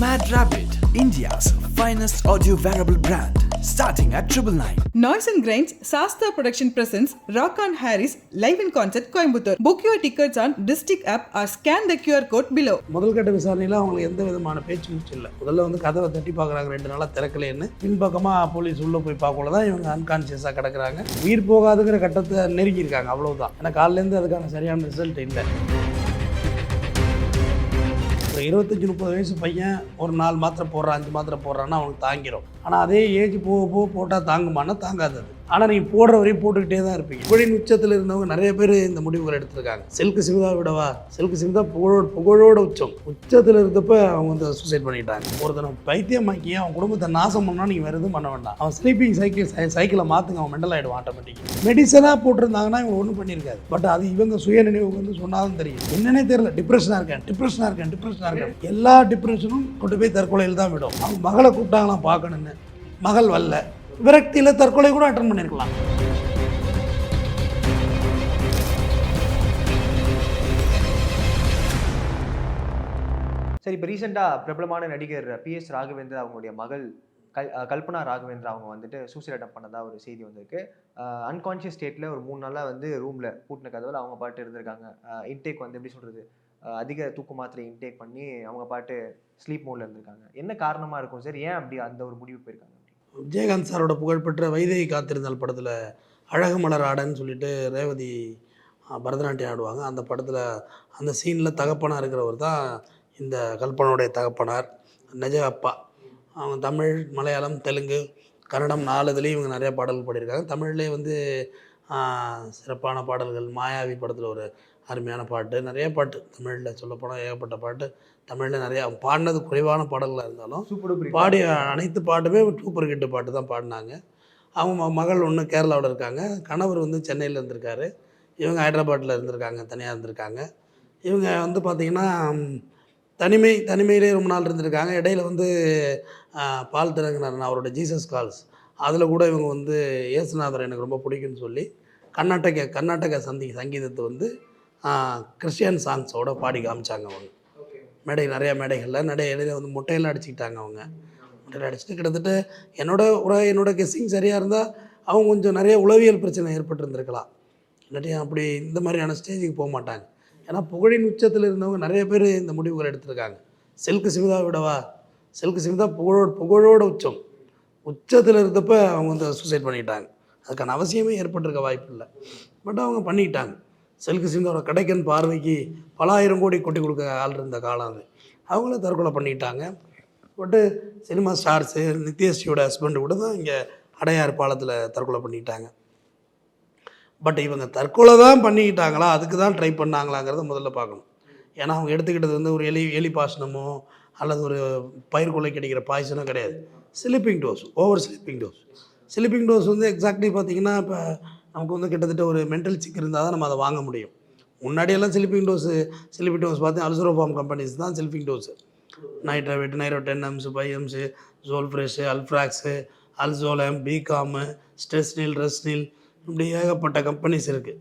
Mad Rabbit, India's finest audio wearable brand, starting at 999. Noise and Grinds, Sasta Production presents Rock on Harris live in concert Coimbatore. Book your tickets on District app or scan the QR code below. முதல்கட்ட விசாரணையில் அவங்களுக்கு எந்த விதமான பேச்சு மூச்சு இல்லை. முதல்ல வந்து கதவை தட்டி பார்க்குறாங்க, 2 நாளாக திறக்கலைன்னு. பின்பக்கமாக போலீஸ் உள்ளே போய் பார்க்கல தான் இவங்க அன்கான்சியஸாக கிடக்குறாங்க. உயிர் போகாதுங்கிற கட்டத்தை நெருங்கியிருக்காங்க, அவ்வளவுதான். ஏன்னா காலிலேருந்து அதுக்கான சரியான ரிசல்ட் இல்லை. ஒரு 25-30 வயசு பையன் ஒரு 4 மாத்திரை போடுறான், 5 மாத்திரை போடுறான்னா அவனுக்கு தாங்கிடும். ஆனால் அதே ஏஜ் போக போட்டால் தாங்குமானா தாங்காது. ஆனால் நீங்கள் போடுற வரையும் போட்டுக்கிட்டே தான் இருப்பீங்க. புகழின் உச்சத்தில் இருந்தவங்க நிறைய பேர் இந்த முடிவுகள் எடுத்திருக்காங்க. சில்க் சிமிதா விடவா, சில்க் சிமிதா புகழோட உச்சத்தில் இருந்தப்ப அவங்க வந்து சூசைட் பண்ணிட்டாங்க. ஒருத்தனை பைத்தியமாக்கி அவன் குடும்பத்தை நாசம் பண்ணால் நீங்கள் வேறு எதுவும் பண்ண வேண்டாம். அவன் ஸ்லீப்பிங் சைக்கிளை மாற்றுங்க, அவன் மெண்டல் ஆகிடுவான் ஆட்டோமேட்டிக்காக. மெடிசனாக போட்டிருந்தாங்கன்னா இவங்க ஒன்றும் பண்ணியிருக்காது. பட் அது இவங்க சுய நினைவு வந்து சொன்னாலும் தெரியும். என்னன்னே தெரியல, டிப்ரெஷனாக இருக்கேன். எல்லா டிப்ரெஷனும் கொண்டு போய் தற்கொலையில் தான் விடும். அவங்க மகளை கூப்பிட்டாங்களாம் பார்க்கணுன்னு, மகள் வரல. விரக்தியில் தற்கொலை கூட அட்டன் பண்ணியிருக்கலாம். சரி, இப்போ ரீசெண்டாக பிரபலமான நடிகர் PS ராகவேந்திரா அவங்களுடைய மகள் கல்பனா ராகவேந்திரா அவங்க வந்துட்டு சூசைட் அட்டம் பண்ணதா ஒரு செய்தி வந்திருக்கு. அன்கான்ஷியஸ் ஸ்டேட்டில் ஒரு 3 நாளாக வந்து ரூமில் பூட்டின கதவில் அவங்க பாட்டு இருந்திருக்காங்க. இன்டேக் வந்து எப்படி சொல்கிறது, அதிக தூக்க மாத்திரை இன்டேக் பண்ணி அவங்க பாட்டு ஸ்லீப் மோடில் இருந்திருக்காங்க. என்ன காரணமாக இருக்கும் சார், ஏன் அப்படி அந்த ஒரு முடிவு போயிருக்காங்க? விஜயகாந்த் சாரோட புகழ்பெற்ற வைதேகி காத்திருந்தால் படத்தில் அழகு மலர் ஆடன்னு சொல்லிட்டு ரேவதி பரதநாட்டியம் ஆடுவாங்க. அந்த படத்தில் அந்த சீனில் தகப்பனாக இருக்கிறவர் தான் இந்த கல்பனுடைய தகப்பனார், நிஜ அப்பா. அவங்க தமிழ், மலையாளம், தெலுங்கு, கன்னடம் 4 இதுலேயும் இவங்க நிறையா பாடல்கள் பாடியிருக்காங்க. தமிழ்லேயே வந்து சிறப்பான பாடல்கள், மாயாவி படத்தில் ஒரு அருமையான பாட்டு, நிறைய பாட்டு தமிழில் சொல்லப்போனால் ஏகப்பட்ட பாட்டு தமிழில் நிறையா பாடினது குறைவான பாடல்களாக இருந்தாலும் பாடிய அனைத்து பாட்டுமே சூப்பர் ஹிட்டு பாட்டு தான் பாடினாங்க. அவங்க மகள் ஒன்று கேரளாவில் இருக்காங்க, கணவர் வந்து சென்னையில் இருந்திருக்காரு, இவங்க ஹைதராபாத்தில் இருந்திருக்காங்க, தனியாக இருந்திருக்காங்க. இவங்க வந்து பார்த்திங்கன்னா தனிமையிலே ரொம்ப நாள் இருந்திருக்காங்க. இடையில வந்து பால் திறங்கினார் அவரோட ஜீசஸ் கால்ஸ், அதில் கூட இவங்க வந்து இயேசுநாதர் எனக்கு ரொம்ப பிடிக்குன்னு சொல்லி கர்நாடக சங்கீதத்தை வந்து கிறிஸ்டியன் சாங்ஸோட பாடி காமிச்சாங்க. அவங்க நிறையா மேடைகளில் இடையில வந்து முட்டையெல்லாம் அடிச்சுக்கிட்டாங்க. அவங்க முட்டையில் அடிச்சுட்டு கிட்டத்தட்ட என்னோட கெஸ்ஸிங் சரியாக இருந்தால் அவங்க கொஞ்சம் நிறைய உளவியல் பிரச்சனை ஏற்பட்டுருந்துருக்கலாம். இல்லாட்டி அப்படி இந்த மாதிரியான ஸ்டேஜுக்கு போக மாட்டாங்க. ஏன்னா புகழின் உச்சத்தில் இருந்தவங்க நிறைய பேர் இந்த முடிவுகள் எடுத்திருக்காங்க. சில்க் சிமிதா விடவா, சில்க் சிமிதா புகழோட உச்சத்தில் இருந்தப்ப அவங்க வந்து சூசைட் பண்ணிட்டாங்க. அதுக்கான அவசியமே ஏற்பட்டிருக்க வாய்ப்பு இல்லை. பட் அவங்க பண்ணிக்கிட்டாங்க. சில்க் சிமிதாவோட கடைக்கன் பார்வைக்கு பல ஆயிரம் கோடி கொட்டி கொடுக்க ஆள் இருந்த காலம் அது. அவங்கள தற்கொலை பண்ணிக்கிட்டாங்க. பட்டு சினிமா ஸ்டார்ஸு, நித்யஸ்ரீயோட ஹஸ்பண்டு கூட தான் இங்கே அடையார் பாலத்தில் தற்கொலை பண்ணிக்கிட்டாங்க. பட் இவங்க தற்கொலை தான் பண்ணிக்கிட்டாங்களா, அதுக்கு தான் ட்ரை பண்ணாங்களாங்கிறத முதல்ல பார்க்கணும். ஏன்னா அவங்க எடுத்துக்கிட்டது வந்து ஒரு எலி பாசனமோ அல்லது ஒரு பயிர்கொலை கிடைக்கிற பாய்சனோ கிடையாது. Sleeping dose, over sleeping dose வந்து எக்ஸாக்ட்லி பார்த்திங்கன்னா இப்போ நமக்கு வந்து கிட்டத்தட்ட ஒரு மென்டல் சிக் இருந்தால் தான் நம்ம அதை வாங்க முடியும். முன்னாடியெல்லாம் ஸ்லீப்பிங் டோஸ் பார்த்து அல்சரோஃபார்ம் கம்பெனிஸ் தான் ஸ்லீப்பிங் டோஸு. நைட்ரவேட், நைரோடென், எம்ஸு, 5-எம்ஸு, ஜோல்ஃப்ரெஷ்ஷு, அல்ஃப்ராக்ஸு, அல்சோலம், பிகாமு, ஸ்ட்ரெஸ்னில், ரெஸ்னில், இப்படி ஏகப்பட்ட கம்பெனிஸ் இருக்குது.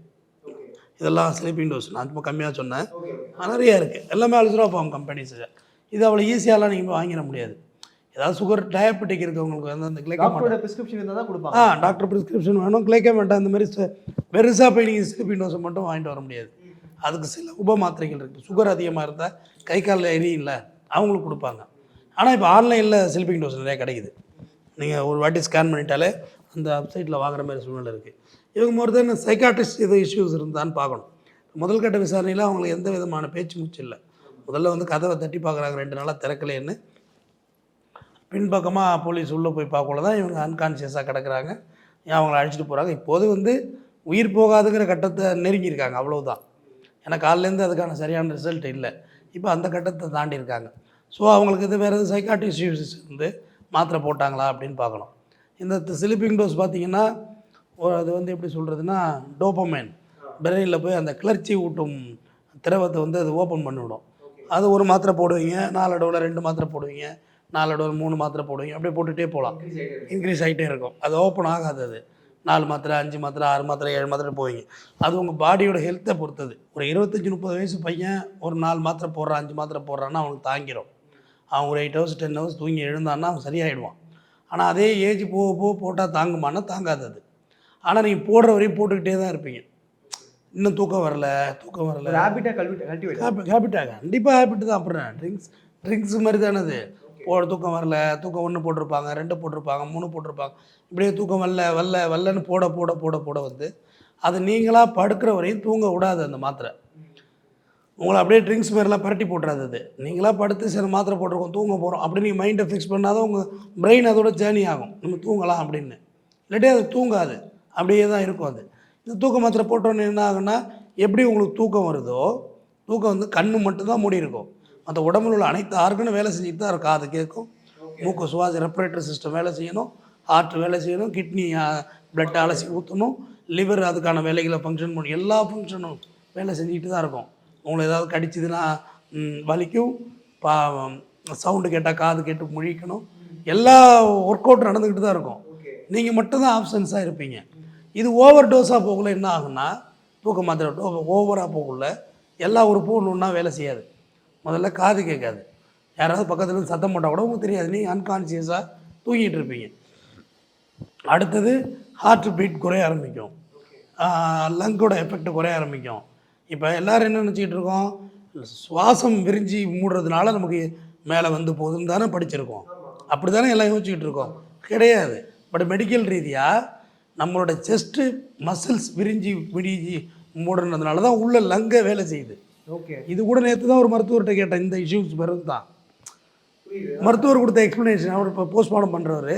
இதெல்லாம் ஸ்லீப்பிங் டோஸ். நான் ரொம்ப கம்மியாக சொன்னேன், நிறையா இருக்குது. எல்லாமே அல்சரோஃபார்ம் கம்பெனிஸு. இது அவ்வளோ ஈஸியாலாம் நீங்கள் வாங்கிட முடியாது. ஏதாவது சுகர், டயபெட்டிக் இருக்கவங்களுக்கு வந்து அந்த டாக்டரோட ப்ரிஸ்கிரிப்ஷன் இருந்தால் தான் கொடுப்பாங்க. டாக்டர் ப்ரிஸ்கிரிப்ஷன் வேணும், கிளைக்கமேட்டா இந்த மாதிரி பெருசாக போய் நீங்கள் ஸ்லீப்பிங் டோஸை மட்டும் வாங்கிட்டு வர முடியாது. அதுக்கு சில உபமாத்திரைகள் இருக்குது. சுகர் அதிகமாக இருந்தால், கை காலில் எரியில்ல, அவங்களுக்கு கொடுப்பாங்க. ஆனால் இப்போ ஆன்லைனில் ஸ்லீப்பிங் டோஸ் நிறையா கிடைக்குது. நீங்கள் ஒரு வாட்டி ஸ்கேன் பண்ணிட்டாலே அந்த வெப்சைட்டில் வாங்குற மாதிரி சூழ்நிலை இருக்குது. இவங்க மொத்தம் சைக்காட்ரிஸ்ட் எதுவும் இஷ்யூஸ் இருந்தான்னு பார்க்கணும். முதல்கட்ட விசாரணையில் அவங்களுக்கு எந்த விதமான பேச்சு மூச்சு இல்லை. முதல்ல வந்து கதவை தட்டி பார்க்குறாங்க, 2 நாளாக திறக்கலைன்னு. பின்பக்கமாக போலீஸ் உள்ளே போய் பார்க்கல தான் இவங்க அன்கான்ஷியஸாக கிடக்குறாங்க. அவங்கள அழைச்சிட்டு போகிறாங்க. இப்போது வந்து உயிர் போகாதுங்கிற கட்டத்தை நெருங்கியிருக்காங்க, அவ்வளவுதான். ஏன்னா காலிலேருந்து அதுக்கான சரியான ரிசல்ட் இல்லை. இப்போ அந்த கட்டத்தை தாண்டி இருக்காங்க. ஸோ அவங்களுக்கு இது வேறு எதுவும் சைக்காட்ரிஸ்ட் இஷ்யூஸ் இருந்து மாத்திரை போட்டாங்களா அப்படின்னு பார்க்கணும். இந்த ஸ்லீப்பிங் டோஸ் பார்த்திங்கன்னா அது வந்து எப்படி சொல்கிறதுனா, டோபமைன் பிரெயினில் போய் அந்த கிளர்ச்சி ஊட்டும் திரவத்தை வந்து அது ஓப்பன் பண்ணிவிடும். அது ஒரு மாத்திரை போடுவீங்க, 4 அளவில் 2 மாத்திரை போடுவீங்க, 4 அளவில் 3 மாத்திரை போடுவீங்க, அப்படியே போட்டுகிட்டே போகலாம். இன்க்ரீஸ் ஆகிட்டே இருக்கும். அது ஓப்பன் ஆகாது. அது 4 மாத்திரை, 5 மாத்திரை, 6 மாத்திரை, 7 மாத்திரை போவீங்க. அது உங்கள் பாடியோட ஹெல்த்தை பொறுத்தது. ஒரு 25-30 வயசு பையன் ஒரு 4 மாத்திரை போடுறான், 5 மாத்திரை போடுறான்னா அவனுக்கு தாங்கிடும். அவன் ஒரு 8 ஹவர்ஸ் 10 ஹவர்ஸ் தூங்கி எழுந்தான்னா அவன் சரியாயிடுவான். ஆனால் அதே ஏஜ் போக போக போட்டால் தாங்குமானா தாங்காது அது. ஆனால் நீங்கள் போடுற வரையும் போட்டுக்கிட்டே தான் இருப்பீங்க. இன்னும் தூக்கம் வரல. ஒரு ஹேபிட்டாக கல்டிவேட் ஹேபிட்டாக கண்டிப்பாக ஹேபிட் தான். அப்புறம் ட்ரிங்க்ஸ் மாதிரி தானே அது. தூக்கம் வரல, தூக்கம் 1 போட்டிருப்பாங்க, 2 போட்டிருப்பாங்க, 3 போட்டிருப்பாங்க, இப்படியே தூக்கம் வரலன்னு போட வந்து அது நீங்களாக படுக்கிற வரையும் தூங்க விடாது அந்த மாத்திரை. உங்களை அப்படியே ட்ரிங்க்ஸ் மாதிரிலாம் பரட்டி போட்டுறாது அது. நீங்களாக படுத்து சில மாத்திரை போட்டிருக்கோம் தூங்க போகிறோம் அப்படி நீங்கள் மைண்டை ஃபிக்ஸ் பண்ணாதான் உங்கள் பிரெயின் அதோட ஜேர்னி ஆகும், நம்ம தூங்கலாம் அப்படின்னு. இல்லாட்டி அது தூங்காது, அப்படியே தான் இருக்கும் அது. இந்த தூக்க மாத்திரை போட்டோன்னு என்ன ஆகுன்னா, எப்படி உங்களுக்கு தூக்கம் வருதோ, தூக்கம் வந்து கண்ணு மட்டும்தான் மூடி இருக்கும், மற்ற உடம்புல உள்ள அனைத்து ஆர்கனும் வேலை செஞ்சுட்டு தான் இருக்கும். காது கேட்கும், மூக்கு சுவாச ரெஸ்பிரேட்டரி சிஸ்டம் வேலை செய்யணும், ஹார்ட் வேலை செய்யணும், கிட்னி பிளட் அலசி ஊற்றணும், லிவர் அதுக்கான வேலைகளை ஃபங்க்ஷன் பண்ணணும், எல்லா ஃபங்க்ஷனும் வேலை செஞ்சுக்கிட்டு தான் இருக்கும். உங்களை ஏதாவது கடிச்சிதுன்னா வலிக்கும், சவுண்டு கேட்டால் காது கேட்டு முழிக்கணும், எல்லா ஒர்க் அவுட் நடந்துக்கிட்டு தான் இருக்கும். நீங்கள் மட்டும்தான் ஆப்ஷன்ஸாக இருப்பீங்க. இது ஓவர் டோஸாக போகல என்ன ஆகுன்னா, தூக்க மாத்திரை ஓவராக போகல எல்லா உறுப்பும் ஒன்றா வேலை செய்யாது. முதல்ல காது கேட்காது, யாராவது பக்கத்தில் சத்தம் போட்டால் கூட உங்களுக்கு தெரியாது, நீங்கள் அன்கான்சியஸாக தூங்கிட்டு இருப்பீங்க. அடுத்தது ஹார்ட் பீட் குறைய ஆரம்பிக்கும், லங்கோட எஃபெக்ட் குறைய ஆரம்பிக்கும். இப்போ எல்லோரும் என்ன நினச்சிக்கிட்டு இருக்கோம், சுவாசம் விரிஞ்சி மூடுறதுனால நமக்கு மேலே வந்து போகுதுன்னு தானே படிச்சிருக்கோம், அப்படி தானே எல்லாம் யோசிச்சுக்கிட்டு இருக்கோம். கிடையாது. பட் மெடிக்கல் ரீதியாக நம்மளோட செஸ்ட்டு மசில்ஸ் விரிஞ்சி மூடுறதுனால தான் உள்ள லங்கை வேலை செய்யுது. ஓகே, இது கூட நேற்று தான் ஒரு மருத்துவர்கிட்ட கேட்டேன், இந்த இஷ்யூஸ் பிறகு தான் மருத்துவர் கொடுத்த எக்ஸ்ப்ளனேஷன். அவர் இப்போ போஸ்ட்மார்ட்டம் பண்ணுறவர்,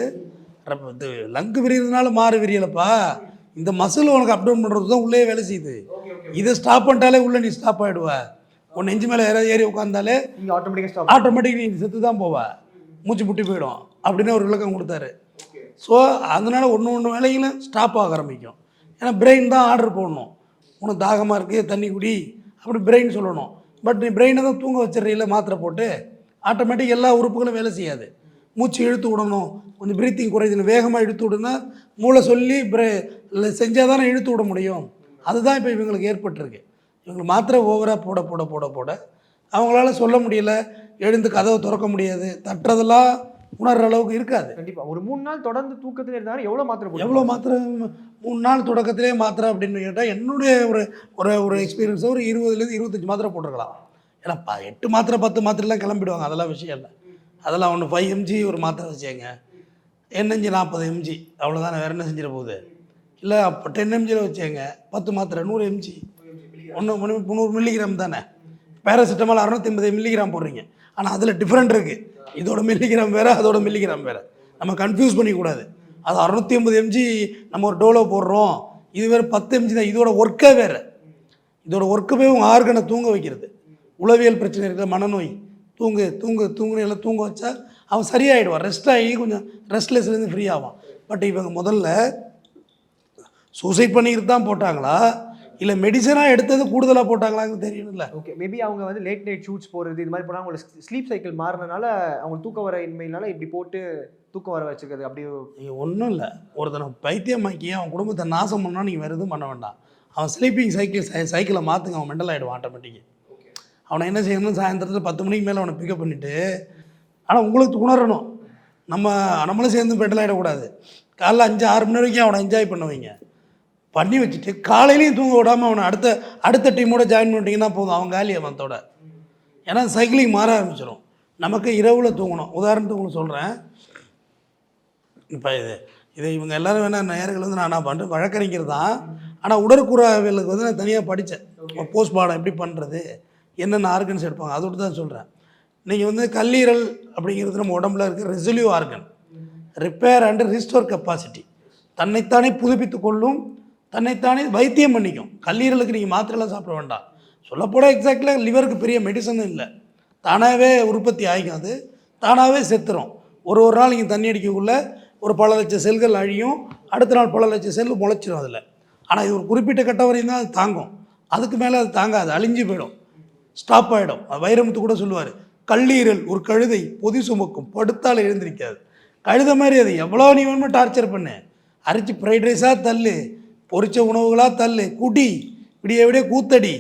இது லங்கு விரியறதுனால மாறு விரியலப்பா, இந்த மசில் உனக்கு அப்டவுன் பண்ணுறது தான் உள்ளே வேலை செய்யுது, இதை ஸ்டாப் பண்ணிட்டாலே உள்ளே நீ ஸ்டாப் ஆகிடுவ. உன் நெஞ்சு மேலே யாராவது ஏறி உட்காந்தாலே ஆட்டோமேட்டிக் நீ செத்து தான் போவ, மூச்சு முட்டி போயிடும் அப்படின்னு ஒரு விளக்கம் கொடுத்தாரு. ஸோ அதனால் ஒன்று வேலைகளும் ஸ்டாப் ஆக ஆரம்பிக்கும். ஏன்னா பிரெயின் தான் ஆர்டர் போடணும், உனக்கு தாகமாக இருக்குது தண்ணி குடி அப்படி பிரெயின் சொல்லணும். பட் நீ பிரெயினை தான் தூங்க வச்சிடறீல மாத்திரை போட்டு, ஆட்டோமேட்டிக் எல்லா உறுப்புகளும் வேலை செய்யாது. மூச்சு இழுத்து விடணும், கொஞ்சம் ப்ரீத்திங் குறையுதுன்னு வேகமாக இழுத்து விடுனா மூளை சொல்லி செஞ்சால் தானே இழுத்து விட முடியும். அதுதான் இப்போ இவங்களுக்கு ஏற்பட்டிருக்கு. இவங்களுக்கு மாத்திரை ஓவராக போட போட போட போட அவங்களால சொல்ல முடியல, எழுந்து கதவை திறக்க முடியாது, தட்டுறதெல்லாம் உணர்கிற அளவுக்கு இருக்காது. கண்டிப்பாக ஒரு 3 நாள் தொடர்ந்து தூக்கத்தில் இருந்தாலும் எவ்வளோ மாத்திரை 3 நாள் தொடக்கத்திலே மாத்திரை அப்படின்னு கேட்டால் என்னுடைய ஒரு எக்ஸ்பீரியன்ஸ் ஒரு 20லேருந்து 25 மாத்திரை போட்டிருக்கலாம். ஏன்னா 8 மாத்திரை 10 மாத்திரைலாம் கிளம்பிடுவாங்க, அதெல்லாம் விஷயம் இல்லை. அதெல்லாம் ஒன்று 5 mg ஒரு மாத்திரை வச்சேங்க, NNG 40 mg அவ்வளோதானே, வேறு என்ன செஞ்சிட போகுது. இல்லை அப்போ 10 mgயில் வச்சேங்க 10 மாத்திரை 100 mg, 300 மில்லிகிராம் தானே. பேராசிட்டமால் 650 மில்லிகிராம் போடுறீங்க, ஆனால் அதில் டிஃப்ரெண்ட் இருக்குது. இதோட மில்லிகிராம் வேறு, அதோட மில்லிகிராம் வேறு, நம்ம கன்ஃபியூஸ் பண்ணிக்கூடாது. அது 650 mg நம்ம ஒரு டோலோ போடுறோம், இது வேறு 10 mg தான். இதோட ஒர்க்கே வேறு. இதோட ஒர்க்குமே உங்கள் ஆர்கனை தூங்க வைக்கிறது. உளவியல் பிரச்சனை இருக்கிற மனநோய், தூங்குன்னு எல்லாம் தூங்க வச்சா அவன் சரியாயிடுவான், ரெஸ்ட் ஆகி கொஞ்சம் ரெஸ்ட்லெஸ்லேருந்து ஃப்ரீ ஆவான். பட் இவங்க முதல்ல சூசைட் பண்ணிக்கிட்டு தான் போட்டாங்களா இல்லை மெடிசனாக எடுத்தது கூடுதலாக போட்டாங்களான்னு தெரியணும்ல. ஓகே, மேபி அவங்க வந்து லேட் நைட் ஷூட்ஸ் போகிறது இது மாதிரி போனால் அவங்களுக்கு ஸ்லீப் சைக்கிள் மாறினால அவங்க தூக்கம் வர இன்மையினால இப்படி போட்டு தூக்கம் வர வச்சுக்கிறது. அப்படி நீங்கள் ஒன்றும் இல்லை, ஒருத்தனை பைத்தியமாக்கி அவன் குடும்பத்தை நாசம் பண்ணால் நீங்கள் வேறு எதுவும் பண்ண வேண்டாம். அவன் ஸ்லீப்பிங் சைக்கிளை மாற்றுங்க, அவன் மெண்டல் ஆகிடுவான் ஆட்டோமேட்டிக்கு. அவனை என்ன செய்யணும், சாயந்தரத்தில் 10 மணிக்கு மேலே அவனை பிக்கப் பண்ணிவிட்டு, ஆனால் உங்களுக்கு உணரணும், நம்மளும் சேர்ந்து மெண்டல் ஆகிடக்கூடாது. காலைல 5-6 மணி வரைக்கும் அவனை என்ஜாய் பண்ணுவீங்க, பண்ணி வச்சுட்டு காலையிலையும் தூங்க விடாமல் அவனை அடுத்த டீமோட ஜாயின் பண்ணிட்டீங்கன்னா போதும், அவன் காலி அவனத்தோட. ஏன்னா சைக்கிளிங் மாற ஆரம்பிச்சிடும். நமக்கு இரவில் தூங்கணும். உதாரணத்துக்கு உங்களுக்கு சொல்கிறேன், இப்போ இதை இவங்க எல்லோரும் வேணால் நேர்கள் வந்து நான் பண்ணுறேன் வழக்கறிஞர் தான், ஆனால் உடற்கூறாவியலுக்கு வந்து நான் தனியாக படித்தேன். போஸ்ட்மார்ட்டம் எப்படி பண்ணுறது, என்னென்ன ஆர்கன்ஸ் எடுப்பாங்க, அதோடு தான் சொல்கிறேன். நீங்கள் வந்து கல்லீரல் அப்படிங்கிறது நம்ம உடம்புல இருக்க ரெசல்யூ organ, repair and restore capacity, தன்னைத்தானே புதுப்பித்து கொள்ளும், தன்னைத்தானே வைத்தியம் பண்ணிக்கும். கல்லீரலுக்கு நீங்கள் மாத்திரைலாம் சாப்பிட வேண்டாம். சொல்லப்போனால் எக்ஸாக்டாக லிவருக்கு பெரிய மெடிசனும் இல்லை, தானாகவே உற்பத்தி ஆகிக்கும், அது தானாகவே செத்துரும். ஒரு நாள் நீங்கள் தண்ணி அடிக்கக்குள்ளே ஒரு பல லட்சம் செல்கள் அழியும், அடுத்த நாள் பல லட்சம் செல் முளைச்சிடும் அதில். ஆனால் இது ஒரு குறிப்பிட்ட கட்ட வரையும் தான் அது தாங்கும், அதுக்கு மேலே அது தாங்காது, அழிஞ்சு போயிடும், ஸ்டாப் ஆகிடும். வைரமுத்து கூட சொல்லுவார், கல்லீரல் ஒரு கழுதை பொதி சுமக்கும், படுத்தால் எழுந்திருக்காது. கழுத மாதிரி அது எவ்வளோ நீ வேணுமோ டார்ச்சர் பண்ணு, அரைச்சி ஃப்ரைட் ரைஸாக தள்ளு, பொரிச்ச உணவுகளாக தள்ளு, குடி, விடிய கூத்தடி,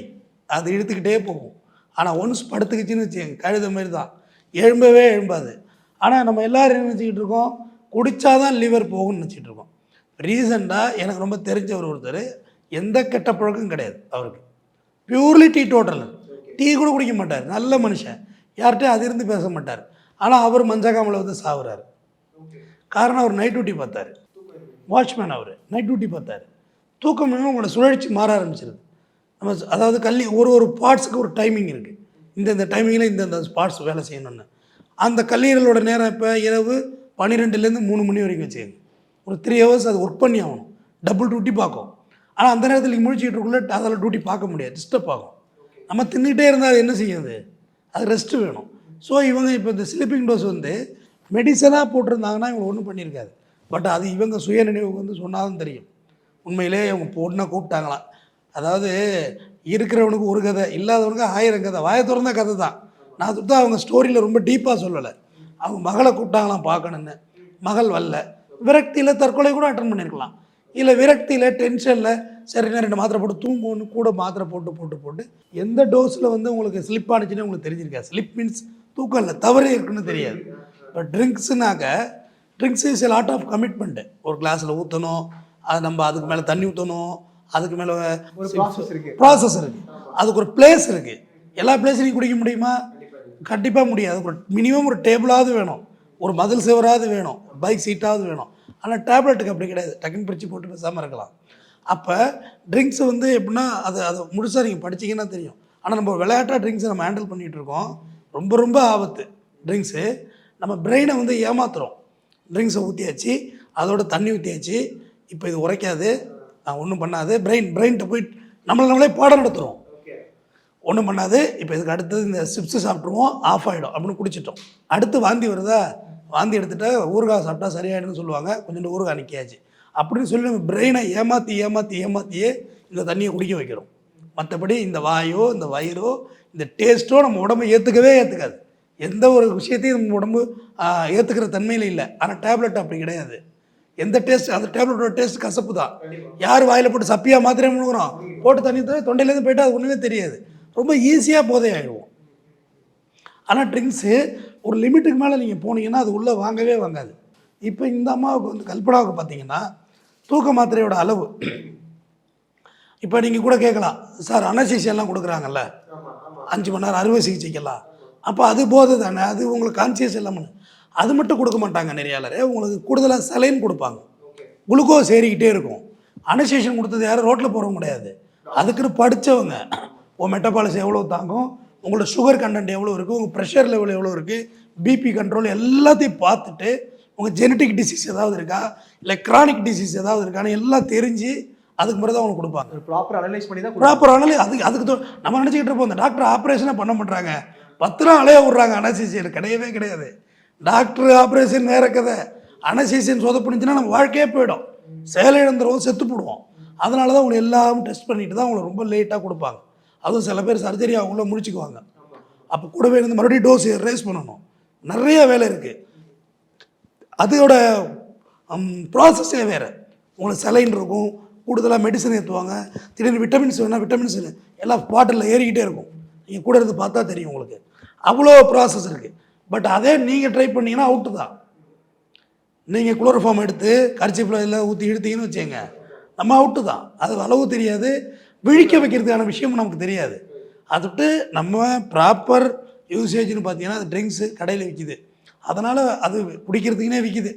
அது இழுத்துக்கிட்டே போகும். ஆனால் ஒன்ஸ் படுத்துக்கிச்சின்னு வச்சுக்கோங்க, கழுத மாதிரி தான். எழும்பவே எழும்பாது. ஆனால் நம்ம எல்லோரும் என்ன நினச்சிக்கிட்டு இருக்கோம், குடித்தாதான் லிவர் போகும்னு நினச்சிட்டு இருக்கோம். ரீசெண்டாக எனக்கு ரொம்ப தெரிஞ்சவர் ஒருத்தர், எந்த கெட்ட பழக்கம் கிடையாது அவருக்கு, பியூர்லி டீ டோட்டலர், டீ கூட குடிக்க மாட்டார், நல்ல மனுஷன், யார்கிட்டையும் அதிர்ந்து பேச மாட்டார். ஆனால் அவர் மஞ்சக்காமலை வந்து சாகுறாரு. காரணம் அவர் நைட் டியூட்டி பார்த்தார், வாட்ச்மேன், அவர் நைட் டியூட்டி பார்த்தார். தூக்கம் உங்களோட சுழற்சி மாற ஆரம்பிச்சிருது. நம்ம அதாவது ஒரு பார்ட்ஸுக்கு ஒரு டைமிங் இருக்குது, இந்த டைமிங்கில் இந்த பார்ட்ஸ் வேலை செய்யணும்னு. அந்த கல்லீரலோட நேரம் இப்போ இரவு 12லேருந்து 3 மணி வரைக்கும் வச்சுக்கோங்க. ஒரு 3 ஹவர்ஸ் அது ஒர்க் பண்ணி ஆகணும், டபுள் டியூட்டி பார்க்கும். ஆனால் அந்த நேரத்தில் நீங்கள் முழிச்சிக்கிட்டு இருக்குள்ள அதில் டியூட்டி பார்க்க முடியாது, டிஸ்டர்ப் ஆகும். நம்ம தின்னுகிட்டே இருந்தால் அது என்ன செய்யுது, அது ரெஸ்ட்டு வேணும். ஸோ இவங்க இப்போ இந்த ஸ்லீப்பிங் டோஸ் வந்து மெடிசனாக போட்டிருந்தாங்கன்னா இவங்க ஒன்றும் பண்ணியிருக்காது. பட் அது இவங்க சுய நினைவுக்கு வந்து சொன்னாலும் தெரியும். உண்மையிலே இவங்க பொண்ணை கூப்பிட்டாங்களாம், அதாவது இருக்கிறவனுக்கு ஒரு கதை, இல்லாதவனுக்கு 1000 கதை, வாயை திறந்த கதை தான். நான் சுத்தம் அவங்க ஸ்டோரியில் ரொம்ப டீப்பாக சொல்லலை. அவங்க மகளை கூப்பிட்டாங்களாம் பார்க்கணுன்னு, மகள் வரல. விரக்தியில் தற்கொலை கூட அட்டன் பண்ணியிருக்கலாம். இல்லை விரக்தியில் டென்ஷனில் சரி 2 மாத்திரை போட்டு தூங்குன்னு கூட மாத்திரை போட்டு எந்த டோஸில் வந்து உங்களுக்கு ஸ்லிப் ஆனிச்சுன்னு உங்களுக்கு தெரிஞ்சிருக்காது. ஸ்லிப் மீன்ஸ் தூக்கம் இல்லை, தவறே இருக்குன்னு தெரியாது. இப்போ ட்ரிங்க்ஸுனாக்க drinks is a lot of commitment. ஒரு கிளாஸில் ஊற்றணும், அது நம்ம அதுக்கு மேலே தண்ணி ஊற்றணும், அதுக்கு மேலே ஒரு ப்ராசஸ் இருக்குது, அதுக்கு ஒரு பிளேஸ் இருக்குது. எல்லா பிளேஸ்லையும் குடிக்க முடியுமா? கண்டிப்பாக முடியாது. அதுக்கு ஒரு மினிமம் ஒரு டேபிளாவது வேணும், ஒரு மதில் சிவராவது வேணும், பைக் சீட்டாவது வேணும். ஆனால் டேப்லெட்டுக்கு அப்படி கிடையாது, டக்குன்னு பிரித்து போட்டு பேசாமல் இருக்கலாம். அப்போ ட்ரிங்க்ஸு வந்து எப்படின்னா அது முழுசாக நீங்கள் படிச்சிங்கன்னா தெரியும். ஆனால் நம்ம விளையாட்டாக ட்ரிங்க்ஸை நம்ம ஹேண்டில் பண்ணிகிட்டு இருக்கோம். ரொம்ப ரொம்ப ஆபத்து ட்ரிங்க்ஸு. நம்ம பிரெயினை வந்து ஏமாத்துகிறோம். ட்ரிங்க்ஸை ஊற்றியாச்சு, அதோட தண்ணி ஊற்றியாச்சு, இப்போ இது உரைக்காது, ஒன்றும் பண்ணாது, பிரெயின்கிட்ட போய் நம்மளே பாடம் நடத்துகிறோம், ஒன்றும் பண்ணாது, இப்போ இதுக்கு அடுத்தது இந்த சிப்ஸு சாப்பிட்ருவோம், ஆஃப் ஆகிடும் அப்படின்னு குடிச்சிட்டோம். அடுத்து வாந்தி வருதா, வாந்தி எடுத்துகிட்டு ஊறுகாய் சாப்பிட்டா சரியாயிடும்னு சொல்லுவாங்க, கொஞ்சம் ஊறுகாய் நிற்காச்சு அப்படின்னு சொல்லி நம்ம பிரெயினை ஏமாற்றியே இந்த தண்ணியை குடிக்க வைக்கிறோம். மற்றபடி இந்த வாயோ இந்த வயிறோ இந்த டேஸ்ட்டோ நம்ம உடம்பு ஏற்றுக்காது. எந்த ஒரு விஷயத்தையும் நம்ம உடம்பு ஏற்றுக்கிற தன்மையில் இல்லை. ஆனால் டேப்லெட் அப்படி கிடையாது. எந்த டேஸ்ட், அந்த டேப்லெட்டோட டேஸ்ட் கசப்பு தான். யார் வாயில் போட்டு சப்பியாக மாத்திரையை முழுங்குறோம், போட்டு தண்ணி தொண்டையிலேருந்து போய்ட்டு அது ஒன்றுமே தெரியாது, ரொம்ப ஈஸியாக போதை ஆகிடுவோம். ஆனால் ட்ரிங்க்ஸு ஒரு லிமிட்டுக்கு மேலே நீங்கள் போனீங்கன்னா அது உள்ளே வாங்காது. இப்போ இந்த அம்மாவுக்கு வந்து கல்பனாவுக்கு பார்த்தீங்கன்னா தூக்க மாத்திரையோட அளவு, இப்போ நீங்கள் கூட கேட்கலாம், சார் அனஸ்தீசியாலாம் கொடுக்குறாங்கல்ல 5 மணி நேரம் அறுவை சிகிச்சைக்கெல்லாம், அப்போ அது போதை தானே, அது உங்களுக்கு கான்சியஸ் இல்லாமல். அது மட்டும் கொடுக்க மாட்டாங்க நிறையாளர், உங்களுக்கு கூடுதலாக சலைன் கொடுப்பாங்க, குளுக்கோஸ் ஏறிக்கிட்டே இருக்கும். அனஸ்தீசியன் கொடுத்தது யாரும் ரோட்டில் போகிறவங்க கிடையாது, அதுக்குன்னு படித்தவங்க. உங்கள் மெட்டபாலிசம் எவ்வளோ தாங்கும், உங்களோட சுகர் கண்டென்ட் எவ்வளோ இருக்குது, உங்கள் ப்ரெஷர் லெவல் எவ்வளோ இருக்குது, பிபி கண்ட்ரோல் எல்லாத்தையும் பார்த்துட்டு உங்கள் ஜெனட்டிக் டிசீஸ் ஏதாவது இருக்கா, இல்லை கிரானிக் டிசீஸ் ஏதாவது இருக்கான்னு எல்லாம் தெரிஞ்சு அதுக்கு பிறகு தான் அவங்களுக்கு கொடுப்பாங்க. ப்ராப்பர் அனலைஸ் பண்ணி தான் அதுக்கு நம்ம நினச்சிக்கிட்டு இருப்போம், இந்த டாக்டர் ஆப்ரேஷனே பண்ண மாட்டாங்க, 10 நாள் அலைய விட்றாங்க அனஸ்தீசியன். கிடையாது. டாக்டர் ஆப்ரேஷன் வேற கதை, அனஸ்தீசியன் சொதப்பினுச்சுன்னா நம்ம வாழ்க்கையே போயிடும், செயலிழந்துருவோம், செத்து போடுவோம். அதனால தான் உங்களை எல்லாரும் டெஸ்ட் பண்ணிட்டு தான் உங்களை ரொம்ப லேட்டாக கொடுப்பாங்க. அதுவும் சில பேர் சர்ஜரி அவங்கள முடிச்சுக்குவாங்க. அப்போ கூடவே இருந்து மறுபடியும் டோஸ் ரேஸ் பண்ணணும், நிறைய வேலை இருக்குது. அதோட ப்ராசஸே வேறு. உங்களுக்கு சலைன் இருக்கும், கூடுதலாக மெடிசன் ஏற்றுவாங்க, திடீர்னு விட்டமின்ஸ் வேணால் விட்டமின்ஸ் எல்லாம் பாட்டிலில் ஏறிக்கிட்டே இருக்கும். நீங்கள் கூட இருந்து பார்த்தா தெரியும் உங்களுக்கு, அவ்வளோ ப்ராசஸ் இருக்குது. பட் அதே நீங்கள் ட்ரை பண்ணிங்கன்னா அவுட்டு தான். நீங்கள் குளோரோஃபார்ம் எடுத்து கர்ச்சீஃபில் எல்லாம் ஊற்றி இழுத்தீங்கன்னு வச்சுங்க, நம்ம அவுட்டு தான். அது அளவு தெரியாது, விழிக்க வைக்கிறதுக்கான விஷயம் நமக்கு தெரியாது. அதுட்டு நம்ம ப்ராப்பர் யூசேஜ்னு பார்த்தீங்கன்னா அது ட்ரிங்க்ஸு கடையில் விற்கிது, அதனால் அது குடிக்கிறதுக்குனே விற்கிது,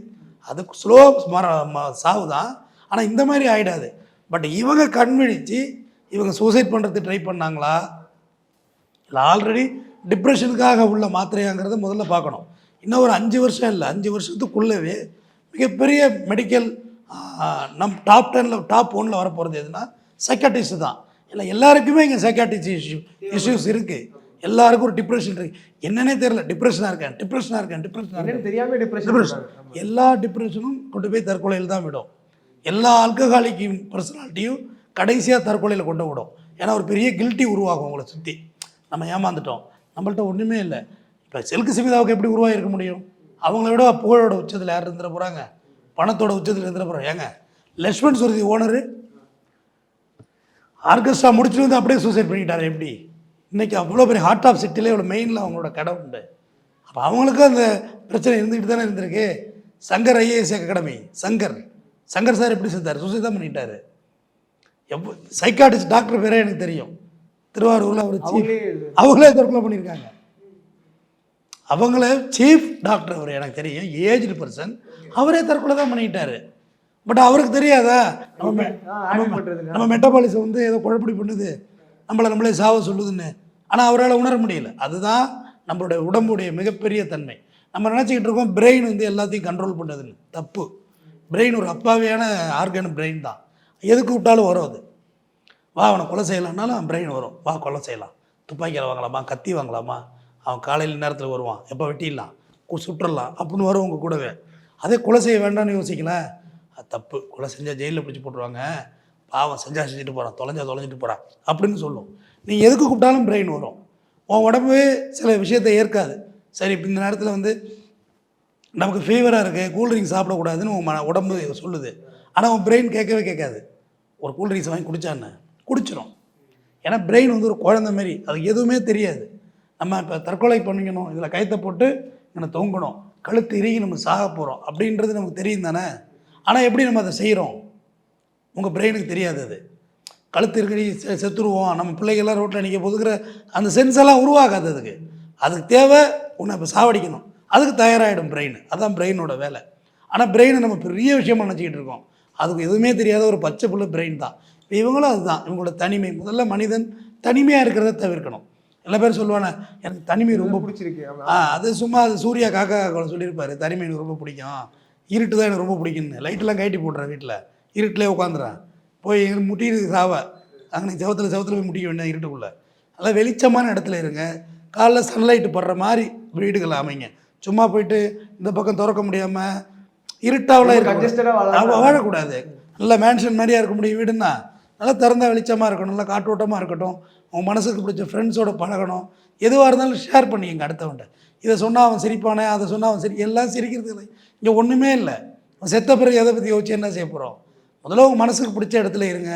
அது ஸ்லோ சாவு தான். ஆனால் இந்த மாதிரி ஆகிடாது. பட் இவங்க கண்விழித்து இவங்க சூசைட் பண்ணுறதுக்கு ட்ரை பண்ணாங்களா, இல்லை ஆல்ரெடி டிப்ரெஷனுக்காக உள்ள மாத்திரையாங்கிறத முதல்ல பார்க்கணும். இன்னும் ஒரு 5 வருஷம் இல்லை, 5 வருஷத்துக்குள்ளவே மிகப்பெரிய மெடிக்கல் டாப் 10 டாப் 1 வரப்போகிறது எதுனா சைக்காட்டிஸ்ட் தான். இல்லை எல்லாருக்குமே இங்கே சைக்காட்டிஸ்ட் இஷ்யூஸ் இருக்குது. எல்லாருக்கும் ஒரு டிப்ரெஷன் இருக்குது, என்னன்னே தெரியல, டிப்ரெஷனாக இருக்கேன் தெரியாமல் டிப்ரெஷன். எல்லா டிப்ரெஷனும் கொண்டு போய் தற்கொலையில் தான் விடும். எல்லா ஆல்கஹாலிக் பர்சனாலிட்டியும் கடைசியாக தற்கொலையில் கொண்டு விடும். ஏன்னா ஒரு பெரிய கில்ட்டி உருவாகும் உங்களை சுற்றி, நம்ம ஏமாந்துட்டோம், நம்மள்ட்ட ஒன்றுமே இல்லை. இப்போ செல்கு சிமிதாவுக்கு எப்படி உருவாகிருக்க முடியும்? அவங்கள விட புகழோட உச்சத்தில் யார் இருந்துட போகிறாங்க, பணத்தோட உச்சத்தில் இருந்துட போகிறாங்க. ஏங்க லக்ஷ்மண் சுருதி ஓனரு ஆர்கெஸ்ட்ரா முடிச்சுட்டு வந்து அப்படியே சூசைட் பண்ணிட்டார். எப்படி இன்றைக்கி அவ்வளோ பெரிய ஹார்ட் ஆஃப் சிட்டியில் இவ்வளோ மெயினில் அவங்களோட கடை உண்டு, அப்போ அவங்களுக்கும் அந்த பிரச்சனை இருந்துக்கிட்டு தானே இருந்திருக்கு. Shankar IAS academy, Shankar sir எப்படி செத்தார்? சூசைட் தான் பண்ணிட்டார். சைக்காட்டிஸ்ட் டாக்டர் பேரே எனக்கு தெரியும், திருவாரூரில் அவர் அவங்களே தற்கொலை பண்ணியிருக்காங்க. அவங்கள சீஃப் டாக்டர் அவர் எனக்கு தெரியும், ஏஜ்டு பர்சன், அவரே தற்கொலை தான் பண்ணிக்கிட்டாரு. பட் அவருக்கு தெரியாதா நம்ம மெட்டபாலிசம் வந்து ஏதோ குழப்படி பண்ணுது, நம்மளே சாவ சொல்லுதுன்னு. ஆனால் அவரால் உணர முடியல. அதுதான் நம்மளுடைய உடம்புடைய மிகப்பெரிய தன்மை. நம்ம நினச்சிக்கிட்டு இருக்கோம் பிரெயின் வந்து எல்லாத்தையும் கண்ட்ரோல் பண்ணுதுன்னு. தப்பு. பிரெயின் ஒரு அப்பாவியான ஆர்கன் பிரெயின் தான். எதுக்கு விட்டாலும் வரும் அது. வா அவனை கொலை செய்யலான்னாலும் பிரெயின் வரும், வா கொலை செய்யலாம், துப்பாக்கியில் வாங்கலாமா, கத்தி வாங்கலாமா, அவன் காலையில் நேரத்தில் வருவான், எப்போ வெட்டிடலாம், சுட்டுடலாம் அப்படின்னு வரும் உங்கள் கூடவே. அதே கொலை செய்ய வேண்டாம்னு யோசிக்கல, அது தப்பு. கொலை செஞ்சால் ஜெயிலில் பிடிச்சி போட்டுருவாங்க, பாவம் செஞ்சுட்டு போகிறான், தொலைஞ்சிட்டு போகிறான் அப்படின்னு சொல்லும். நீங்கள் எதுக்கு கூப்பிட்டாலும் பிரெயின் வரும். உன் உடம்பு சில விஷயத்தை ஏற்காது. சரி இப்போ இந்த நேரத்தில் வந்து நமக்கு ஃபீவராக இருக்குது, கூல்ட்ரிங்க்ஸ் சாப்பிடக்கூடாதுன்னு உன் உடம்பு சொல்லுது. ஆனால் உன் பிரெயின் கேட்கவே கேட்காது. ஒரு கூல்ட்ரிங்க்ஸ் வாங்கி குடித்தான்னு குடிச்சிடும். ஏன்னா பிரெயின் வந்து ஒரு குழந்தை மாரி, அதுக்கு எதுவுமே தெரியாது. நம்ம இப்போ தற்கொலை பண்ணிக்கணும், இதில் கயத்தை போட்டு இங்கே தொங்கணும், கழுத்து இறுகி நம்ம சாக போகிறோம் அப்படின்றது நமக்கு தெரியும் தானே. ஆனால் எப்படி நம்ம அதை செய்கிறோம்? உங்கள் பிரெயினுக்கு தெரியாது. அது கழுத்து இறுகி செத்துருவோம், நம்ம பிள்ளைகள்லாம் ரோட்டில் நிற்க போதுங்கிற அந்த சென்ஸெல்லாம் உருவாகாது. அதுக்கு தேவை உன்னை இப்போ சாவடிக்கணும், அதுக்கு தயாராகிடும் பிரெயின். அதுதான் பிரெயினோட வேலை. ஆனால் பிரெயினை நம்ம பெரிய விஷயமாக நினச்சிக்கிட்டு இருக்கோம். அதுக்கு எதுவுமே தெரியாத ஒரு பச்சை புள்ள பிரெயின் தான். இப்போ இவங்களும் அதுதான், இவங்களோட தனிமை. முதல்ல மனிதன் தனிமையாக இருக்கிறத தவிர்க்கணும். எல்லா பேரும் சொல்லுவானே எனக்கு தனிமை ரொம்ப பிடிச்சிருக்கு. அது சும்மா அது சூர்யா காக்கா சொல்லியிருப்பாரு, தனிமை எனக்கு ரொம்ப பிடிக்கும், இருட்டு தான் எனக்கு ரொம்ப பிடிக்கும்னு. லைட்டெல்லாம் கட்டி போட்டுறேன், வீட்டில் இருட்டிலே உட்காந்துறேன், போய் முட்டிட்டு சாவ அங்கே செவத்தில் போய் முட்டிக்க வேண்டிய இருட்டுக்குள்ளே. நல்லா வெளிச்சமான இடத்துல இருங்க, காலைல சன்லைட்டு படுற மாதிரி வீடுகளை அமைங்க. சும்மா போயிட்டு இந்த பக்கம் திறக்க முடியாமல் இருட்டாவெல்லாம் இருக்க வாழக்கூடாது. நல்லா மேன்ஷன் மாதிரியாக இருக்க முடியும் வீடுன்னா, நல்லா திறந்த வெளிச்சமாக இருக்கணும், நல்லா காற்றோட்டமாக இருக்கட்டும், உங்கள் மனசுக்கு பிடிச்ச ஃப்ரெண்ட்ஸோடு பழகணும். எதுவாக இருந்தாலும் ஷேர் பண்ணிங்க அடுத்தவன்ட்ட. இதை சொன்னால் அவன் சிரிப்பானே, அதை சொன்னால் அவன் எல்லாம் சிரிக்கிறது இல்லை. இங்கே ஒன்றுமே இல்லை. செத்த பிறகு எதை பற்றி யோசிச்சு என்ன செய்ய போகிறோம்? முதல்ல உங்கள் மனசுக்கு பிடிச்ச இடத்துல இருங்க,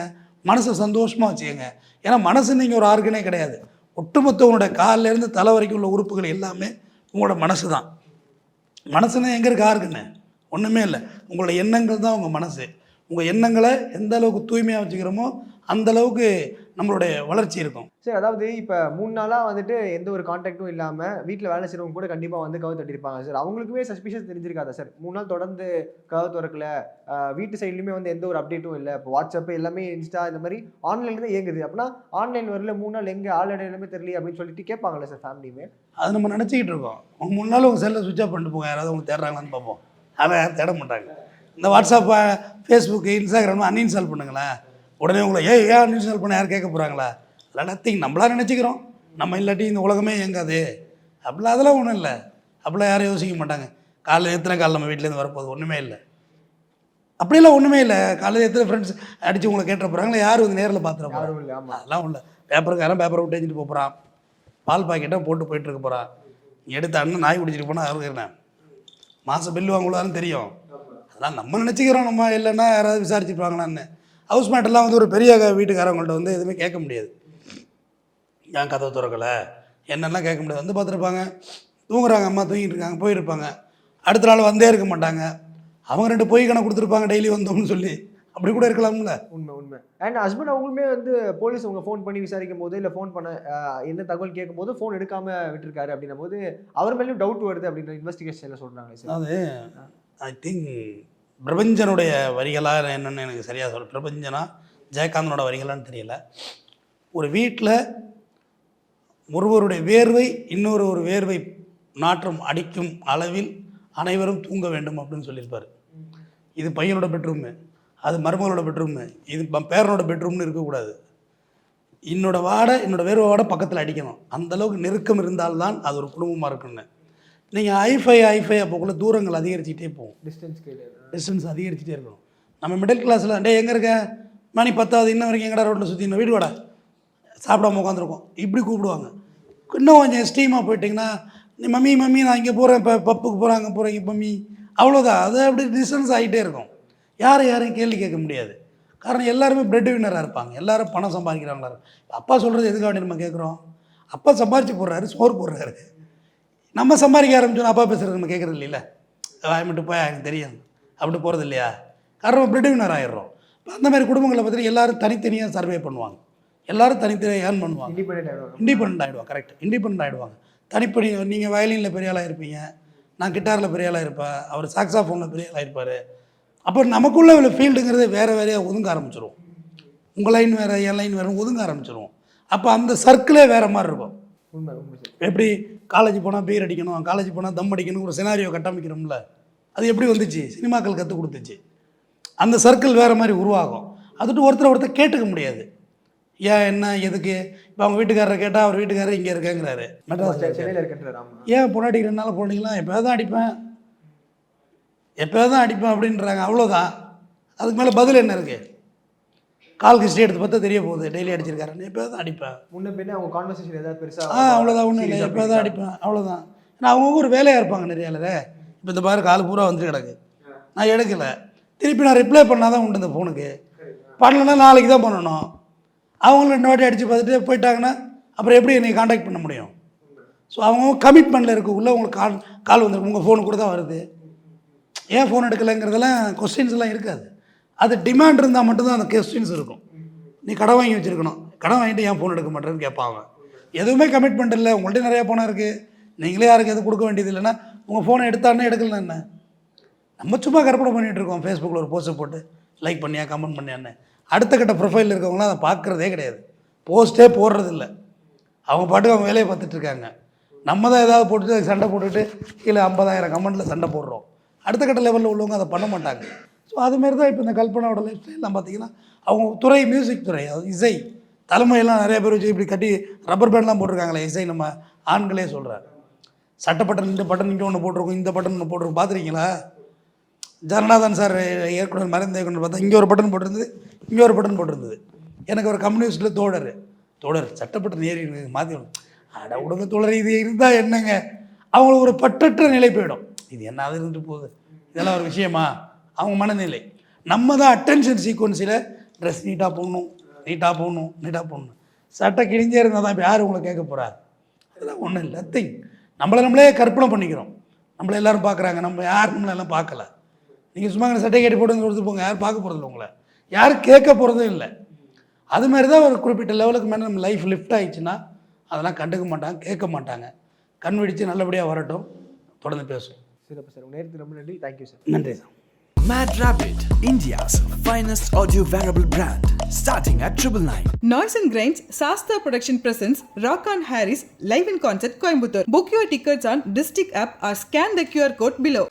மனசை சந்தோஷமாக வச்சுக்கோங்க. ஏன்னா மனசு நீங்கள் ஒரு ஆர்கனே கிடையாது. ஒட்டுமொத்த உங்களோட காலிலேருந்து தலை வரைக்கும் உள்ள உறுப்புகள் எல்லாமே உங்களோட மனசு தான். மனசுன்னா எங்கே இருக்க ஆர்கன்னு? ஒன்றுமே இல்லை. உங்களோட எண்ணங்கள் தான் உங்கள் மனசு. உங்கள் எண்ணங்களை எந்த அளவுக்கு தூய்மையாக வச்சுக்கிறோமோ அந்த அளவுக்கு நம்மளுடைய வளர்ச்சி இருக்கும். சரி, அதாவது இப்போ 3 நாளாக வந்துட்டு எந்த ஒரு கான்டாக்டும் இல்லாமல் வீட்டில் வேலை செய்கிறவங்க கூட கண்டிப்பாக வந்து கதவு தட்டியிருப்பாங்க சார். அவங்களுக்குமே சஸ்பிஷியஸ் தெரிஞ்சிருக்காதா சார்? 3 நாள் தொடர்ந்து கதவு திறக்கல, வீட்டு சைட்லையுமே வந்து எந்த ஒரு அப்டேட்டும் இல்லை, இப்போ வாட்ஸ்அப் எல்லாமே இன்ஸ்டா இந்த மாதிரி ஆன்லைனில் தான் இயங்குது. அப்படின்னா ஆன்லைன் வரல 3 நாள் எங்கே ஆள் எல்லாமே தெரியல அப்படின்னு சொல்லிட்டு கேட்பாங்களே சார் ஃபேமிலியுமே? அது நம்ம நினச்சிக்கிட்டு இருக்கோம். 3 நாள் உங்கள் செல்லை சுவிட்ச் ஆஃப் பண்ணிட்டு போங்க, யாராவது அவங்க தேடுறாங்களான்னு பார்ப்போம். அதை யாரும் தேட மாட்டாங்க. இந்த வாட்ஸ்அப்பை, ஃபேஸ்புக்கு, இன்ஸ்டாகிராம் அன்இன்ஸ்டால் பண்ணுங்களேன், உடனே உங்களை ஏன் அன்இன்ஸ்டால் பண்ண யார் கேட்க போகிறாங்களா? அதெல்லாம் நத்திங். நம்மளா நினச்சிக்கிறோம் நம்ம இல்லாட்டி இந்த உலகமே இயங்காது அப்படிலாம். அதெல்லாம் ஒன்றும் இல்லை. அப்படிலாம் யாரும் யோசிக்க மாட்டாங்க. காலையில் எத்தனை கால் நம்ம வீட்டிலேருந்து வரப்போகுது, ஒன்றுமே இல்லை. அப்படிலாம் ஒன்றுமே இல்லை. காலையில் எத்தனை ஃப்ரெண்ட்ஸ் அடித்து உங்களை கேட்ட போகிறாங்களா? யாரும் வந்து நேரில் பார்த்துட போகிறாங்க? அதெல்லாம் இல்லை. பேப்பருக்காரன் பேப்பரை விட்டு எழுதிட்டு போகிறான், பால் பாக்கெட்டாக போட்டு போயிட்டுருக்க போகிறான். எடுத்த அண்ணன் நாய் குடிச்சிட்டு போனால் யாரும் இருக்கிறேன் மாதம் பில்லு வாங்கலான்னு தெரியும். அதெல்லாம் நம்ம நினச்சிக்கிறோம். நம்ம இல்லைன்னா யாராவது விசாரிச்சுப்பாங்களான்னு. ஹவுஸ் மேட்டெல்லாம் வந்து ஒரு பெரிய வீட்டுக்காரவங்கள்ட்ட வந்து எதுவுமே கேட்க முடியாது. ஏன் கதவை திறக்கலை என்னெல்லாம் கேட்க முடியாது. வந்து பார்த்துருப்பாங்க, தூங்குறாங்க, அம்மா தூங்கிட்டு இருக்காங்க, போயிருப்பாங்க. அடுத்த நாள் வந்தே இருக்க மாட்டாங்க. அவங்க 2 பொய் கணக்கு கொடுத்துருப்பாங்க, டெய்லி வந்தோம்னு சொல்லி. அப்படி கூட இருக்கலாம்ல. உண்மை. அண்ட் ஹஸ்பண்ட் அவங்களுமே வந்து போலீஸ் அவங்க ஃபோன் பண்ணி விசாரிக்கும் போது இல்லை ஃபோன் பண்ண என்ன தகவல் கேட்கும் போது ஃபோன் எடுக்காமல் விட்டுருக்காரு அப்படின்னும் போது அவர் மேலேயும் டவுட் வருது அப்படின்ற இன்வெஸ்டிகேஷனில் சொல்கிறாங்க சார். அது ஐ திங்க் பிரபஞ்சனுடைய வரிகளாக என்னென்னு எனக்கு சரியாக சொல்ல, பிரபஞ்சனா ஜெயகாந்தனோட வரிகளான்னு தெரியல. ஒரு வீட்டில் ஒருவருடைய வேர்வை இன்னொரு வேர்வை நாற்றம் அடிக்கும் அளவில் அனைவரும் தூங்க வேண்டும் அப்படின்னு சொல்லியிருப்பார். இது பையனோட பெட்ரூமு, அது மருமகளோட பெட்ரூமு, இது பேரனோட பெட்ரூம்னு இருக்கக்கூடாது. என்னோட வேர்வை வாடை பக்கத்தில் அடிக்கணும். அந்தளவுக்கு நெருக்கம் இருந்தால்தான் அது ஒரு குடும்பமாக இருக்குன்னு. நீங்கள் ஐஃபை அப்போக்குள்ளே தூரங்கள் அதிகரிச்சுட்டே போகும், டிஸ்டன்ஸ் அதிகரிச்சுட்டே இருக்கணும். நம்ம மிடில் கிளாஸில் டே எங்கே இருக்க, மணி 10 இன்னும் வரைக்கும் எங்கடா ரோட்டில் சுற்றி இந்த வீடு வாடா சாப்பிடாம உட்காந்துருக்கோம் இப்படி கூப்பிடுவாங்க. இன்னும் கொஞ்சம் எஸ்டீமாக போயிட்டிங்கன்னா நீ மம்மி நான் இங்கே போகிறேன், இப்போ பப்புக்கு போகிறேன், அங்கே போகிறேன், இப்போ மம்மி, அவ்வளோதான். அது அப்படி டிஸ்டன்ஸ் ஆகிட்டே இருக்கும். யாரையும் கேள்வி கேட்க முடியாது. காரணம் எல்லாருமே பிரெட் வின்னராக இருப்பாங்க, எல்லாரும் பணம் சம்பாதிக்கிறாங்களா இருக்கும். அப்பா சொல்கிறது எதுக்காக நம்ம கேட்குறோம்? அப்பா சம்பாதிச்சு போடுறாரு, சோறு போடுறாரு. நம்ம சம்பாதிக்க ஆரம்பிச்சோம், அப்பா பேசுகிறது நம்ம கேட்குறது இல்லைல்ல, வாய்மிட்டு போய் எனக்கு தெரியும் அப்படி போகிறது இல்லையா, காரணம் பிரெட் வினர் ஆயிடுறோம். இப்போ அந்த மாதிரி குடும்பங்களை பார்த்தீங்கன்னா எல்லோரும் தனித்தனியாக சர்வே பண்ணுவாங்க, எல்லோரும் தனித்தனியாக ஏர்ன் பண்ணுவாங்க, இண்டிபெண்ட் ஆகிடுவாங்க. கரெக்ட், இண்டிபெண்ட் ஆகிடுவாங்க. தனிப்படி நீங்கள் வயலினில் பெரிய ஆளாக இருப்பீங்க, நான் கிட்டாரில் பெரிய ஆளாக இருப்பேன், அவர் சாக்ஸாஃபோனில் பெரிய ஆளாக இருப்பார். அப்போ நமக்குள்ளே உள்ள ஃபீல்டுங்கிறது வேறு வேறையாக ஒதுங்க ஆரம்பிச்சிடும். உங்கள் லைன் வேறு, என் லைன் வேறு ஒதுங்க ஆரம்பிச்சிடும். அப்போ அந்த சர்க்கிளே வேறு மாதிரி இருக்கும். எப்படி காலேஜ் போனால் பீர் அடிக்கணும், காலேஜ் போனால் தம் அடிக்கணும் ஒரு சினாரியோ கட்டமைக்கிறோம்ல, அது எப்படி வந்துச்சு, சினிமாக்கள் கற்றுக் கொடுத்துச்சு. அந்த சர்க்கிள் வேறு மாதிரி உருவாகும். அதுட்டு ஒருத்தர் கேட்டுக்க முடியாது, ஏன் என்ன எதுக்கு. இப்போ அவங்க வீட்டுக்காரரை கேட்டால் அவர் வீட்டுக்காரர் இங்கே இருக்கேங்கிறாரு, மெட்ராஸ் ஏன் பொண்டாட்டி 2 நாள் போனீங்களா, எப்போயாவது தான் அடிப்பேன் அப்படின்றாங்க. அவ்வளோதான், அதுக்கு மேலே பதில் என்ன இருக்குது? கால் ஹிஸ்ட்ரி எடுத்து பார்த்தா தெரிய போகுது, டெய்லி அடிச்சிருக்காருன்னு. எப்போயாவது தான் அடிப்பேன், முன்ன பின்ன அவங்க கான்வர்சேஷன் ஏதாவது பெருசாக அவ்வளோதான், ஒன்றும் இல்லை, எப்போயாவது தான் அடிப்பேன், அவ்வளோதான். ஏன்னா அவங்க ஒரு வேலையாக இருப்பாங்க நிறைய ஆளு. இப்போ இந்த பாரு கால் பூரா வந்து கிடக்கு, நான் எடுக்கலை, திருப்பி நான் ரிப்ளை பண்ணால் தான் உண்டு இந்த ஃபோனுக்கு, பண்ணலைன்னா நாளைக்கு தான் பண்ணணும். அவங்களும் 2 வாட்டி அடித்து பார்த்துட்டு போயிட்டாங்கன்னா அப்புறம் எப்படி என்னை காண்டாக்ட் பண்ண முடியும்? ஸோ அவங்க கமிட்மெண்ட்டில் இருக்குள்ள உங்களுக்கு கால் வந்துருக்கு, உங்கள் ஃபோனு கூட தான் வருது, ஏன் ஃபோன் எடுக்கலைங்கிறதெல்லாம் கொஸ்டின்ஸ்லாம் இருக்காது. அது டிமாண்ட் இருந்தால் மட்டும்தான் அந்த கொஸ்டின்ஸ் இருக்கும். நீ கடன் வாங்கி வச்சுருக்கணும், கடன் வாங்கிட்டு ஏன் ஃபோன் எடுக்க மாட்டேன்னு கேட்பாங்க. எதுவுமே கமிட்மெண்ட் இல்லை, உங்கள்கிட்ட நிறையா ஃபோனாக இருக்குது, நீங்களே யாருக்கு எதுவும் கொடுக்க வேண்டியது இல்லைன்னா உங்கள் ஃபோனை எடுத்தானே எடுக்கலன்னா என்ன? நம்ம சும்மா கற்பனை பண்ணிகிட்டு இருக்கோம், ஃபேஸ்புக்கில் ஒரு போஸ்ட்டை போட்டு லைக் பண்ணியா கமெண்ட் பண்ணியான்னு. அடுத்த கட்ட ப்ரொஃபைல் இருக்கவங்களாம் அதை பார்க்குறதே கிடையாது, போஸ்ட்டே போடுறதில்ல, அவங்க பாட்டுக்கு அவங்க வேலையை பார்த்துட்ருக்காங்க. நம்ம தான் ஏதாவது போட்டுட்டு சண்டை போட்டுட்டு கீழே 50,000 கமெண்ட்டில் சண்டை போடுறோம். அடுத்த கட்ட லெவலில் உள்ளவங்க அதை பண்ண மாட்டாங்க. ஸோ அதுமாரி தான் இப்போ இந்த கல்பனாவோட லைஃப் ஸ்டைல்லாம் பார்த்தீங்கன்னா அவங்க துறை மியூசிக் துறை, அது இசை தலைமையெல்லாம் நிறைய பேர் வச்சு இப்படி கட்டி ரப்பர் பேண்ட்லாம் போட்டிருக்காங்களே இசை, நம்ம ஆண்களே சொல்கிறார். சட்டப்பட்டன் இந்த பட்டன் இங்கே ஒன்று போட்டிருக்கோம், இந்த பட்டன் ஒன்று போட்டிருக்கோம், பார்த்துருக்கீங்களா? ஜனநாதன் சார் ஏற்கனவே மறைந்த இயக்குனர் பார்த்தா இங்கே ஒரு பட்டன் போட்டிருந்தது, இங்கே ஒரு பட்டன் போட்டிருந்தது. எனக்கு ஒரு கம்யூனிஸ்ட்டில் தோழர் சட்டப்பட்டன் ஏறி மாற்றி அட உடம்பு தோழர் இது இருந்தால் என்னங்க, அவங்களுக்கு ஒரு பற்றற்ற நிலை போயிடும். இது என்ன இருந்துட்டு போகுது, இதெல்லாம் ஒரு விஷயமா, அவங்க மனநிலை. நம்ம தான் அட்டென்ஷன் சீக்வன்ஸில் ட்ரெஸ் நீட்டாக போடணும், சட்டை கிழிஞ்சே இருந்தால் தான் இப்போ யார் உங்களை கேட்க போகிறா? அதெல்லாம் ஒன்றும் இல்லை, நத்திங். நம்மளே கற்பனை பண்ணிக்கிறோம், நம்மளை எல்லோரும் பார்க்குறாங்க, நம்ம யார் நம்மளெல்லாம் பார்க்கல. நீங்கள் சும்மா சட்டை கேட்டு போட்டு கொடுத்து போங்க, யாரும் பார்க்க போகிறதில்ல, உங்களை யாரும் கேட்க போகிறதும் இல்லை. அது மாதிரி தான் ஒரு குறிப்பிட்ட லெவலுக்கு மேலே நம்ம லைஃப் லிஃப்ட் ஆகிடுச்சுன்னா அதெல்லாம் கண்டுக்க மாட்டாங்க, கேட்க மாட்டாங்க. கண் விழித்து நல்லபடியாக வரட்டும், தொடர்ந்து பேசுவோம். சிறப்பு சார், நேரத்துக்கு ரொம்ப நன்றி. Thank you sir. நன்றி sir. Mad Rabbit, India's finest audio wearable brand, starting at 999. Noise and Grinds Sasta Production presents Rock on Harris live in concert Coimbatore. Book your tickets on District app or scan the QR code below.